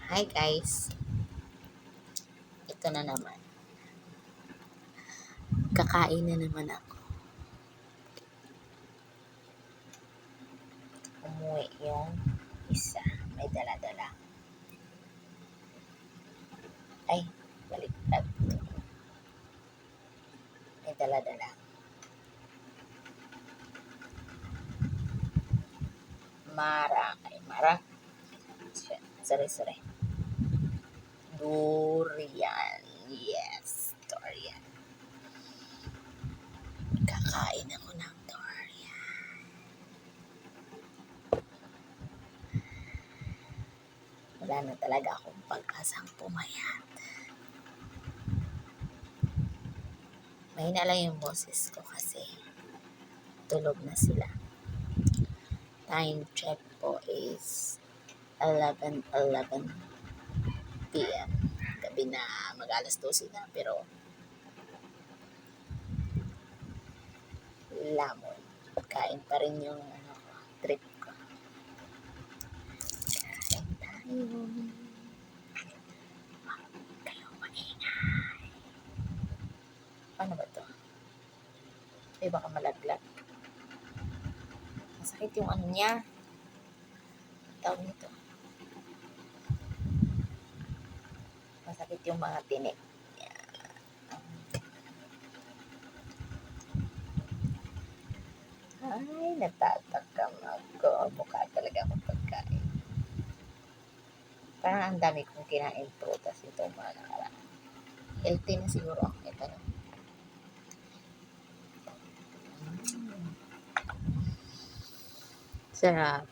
Hi guys, ito na naman. Kakain na naman ako. Umuwi yung isa. May dala-dala. Ay, baliktad. May dala-dala. Mara. Ay, Mara. Sorry. Durian. Yes, durian. Kakain ako ng durian. Wala na talaga akong pag-asang pumayat. Mahina lang yung boses ko kasi tulog na sila. Time check po is 11:11 p.m. Gabi na, mag-alas 12 na, pero lamon. Kain pa rin yung trip ko. Kain tayo. Kayo maingay. Paano ba to? Ay, baka malaglag. Masakit yung ano niya. Tawag nito. Masakit yung mga tinik. Ay, natatakam ako. Mukha talaga akong pagkain. Parang ang dami kong kinain prutas itong mga nakaraan. Healthy na siguro ako. Ito na. Sarap.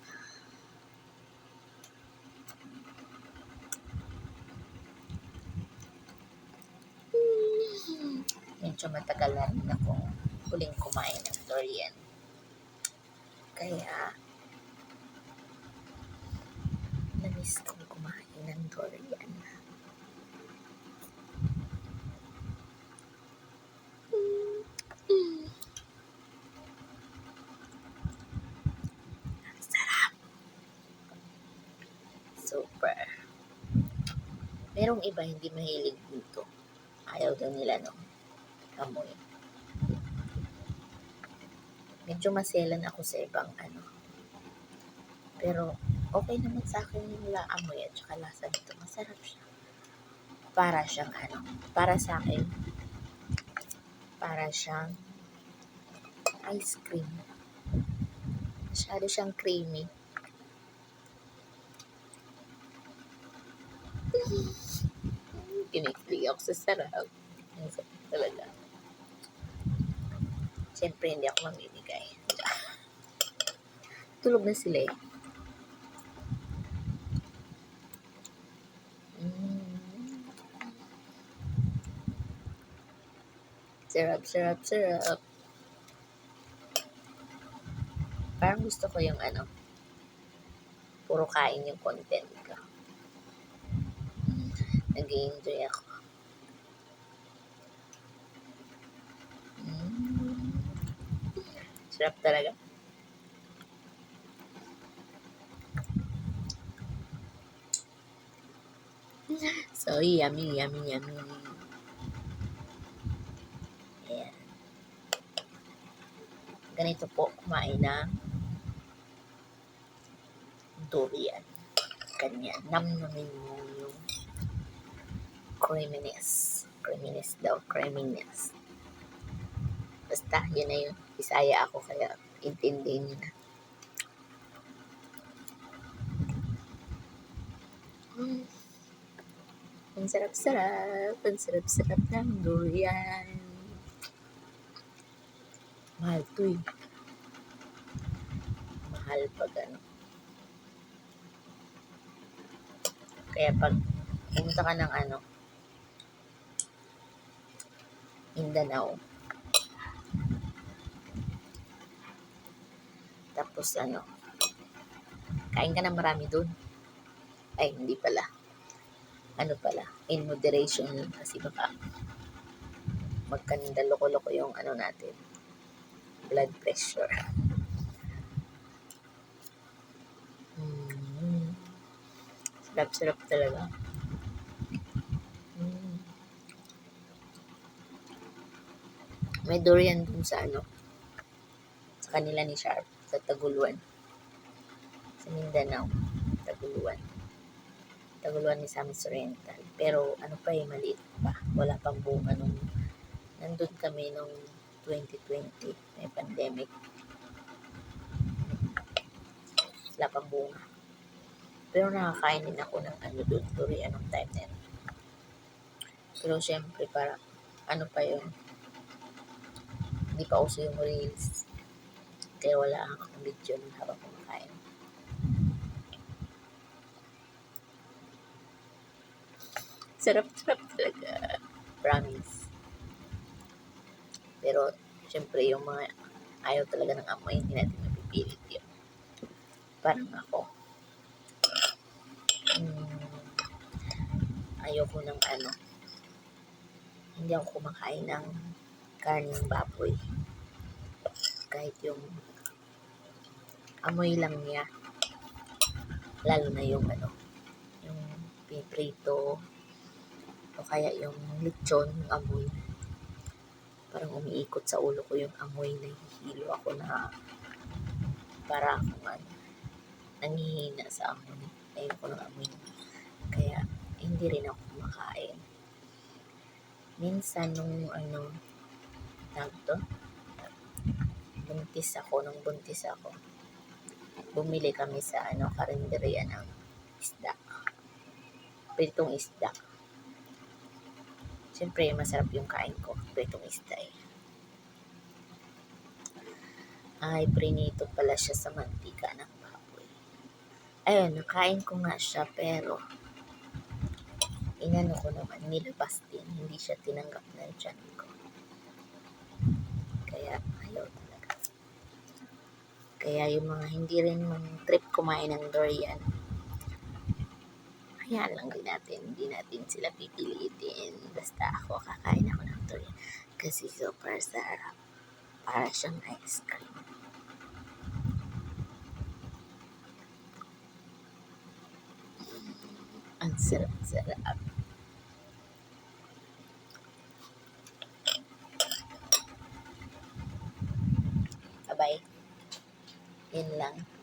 Medyo matagal na rin akong huling kumain ng durian. Kaya, na-miss kong kumain ng durian. Sarap. Super. Merong iba hindi mahilig dito. Ayaw daw nila nung amoy. Medyo maselan ako sa ibang Pero, okay naman sa akin yung amoy at saka lasa nito. Masarap siya. Para siyang para sa akin, para siyang ice cream. Masyado siyang creamy. Kinikilig ako sa sarap. Ang sarap talaga. Siyempre, hindi ako mamimigay. Tulog na sila eh. Sarap. Parang gusto ko yung puro kain yung content ko. Nag-i-enjoy ako. Sarap talaga. So, yummy. Ayan. Ganito po kumain ng durian. Ganyan. Namnamin mo yung creaminess. Creaminess. Basta, yun na yun. Bisaya ako, kaya intindihin nyo na. Ang sarap ng durian. Mahal to eh. Mahal pag Kaya pag pumunta ka ng Mindanao, tapos kain ka na marami dun. Ay, hindi pala. In moderation yun. Kasi baka magkanda loko-loko yung natin. Blood pressure. Sarap-sarap talaga. Mm. May durian dun sa sa kanila ni Sharp, sa Taguluan. Sa Mindanao, Taguluan. Taguluan ni Samis Oriental. Pero ano pa maliit pa. Wala pang bunga nung nandun kami nung 2020. May pandemic. Wala pang bunga. Pero nakakain din ako ng doon, durian nung time na yun. Pero syempre para pa yun, hindi pa uso yung reels. Kaya wala akong video nung habang kumakain. Sarap-sarap talaga. Promise. Pero syempre yung mga ayaw talaga ng amoy, hindi natin mapipilit yun. Parang ako. Ayoko ng hindi ako kumakain ng karning baboy. Kahit yung amoy lang niya. Lalo na yung yung piprito o kaya yung lechon, yung amoy. Parang umiikot sa ulo ko yung amoy, nahihilo ako na para akong nanghihina sa amoy. Ayoko ng amoy. Kaya hindi rin ako kumakain. Minsan nung buntis ako, bumili kami sa karinderya ng isda. Pritong isda. Siyempre, masarap yung kain ko. Pritong isda Ay, prinito pala siya sa mantika ng baboy. Ayun, nakain ko nga siya pero inano ko naman, nilabas din. Hindi siya tinanggap ng tiyan ko. Kaya ayaw talaga. Kaya yung mga hindi rin trip kumain ng durian, hayaan lang din natin. Hindi natin sila pipilitin. Basta ako, kakain ako ng durian. Kasi super sarap. Para siyang ice cream. Ang sarap-sarap. Bye-bye. Yun lang.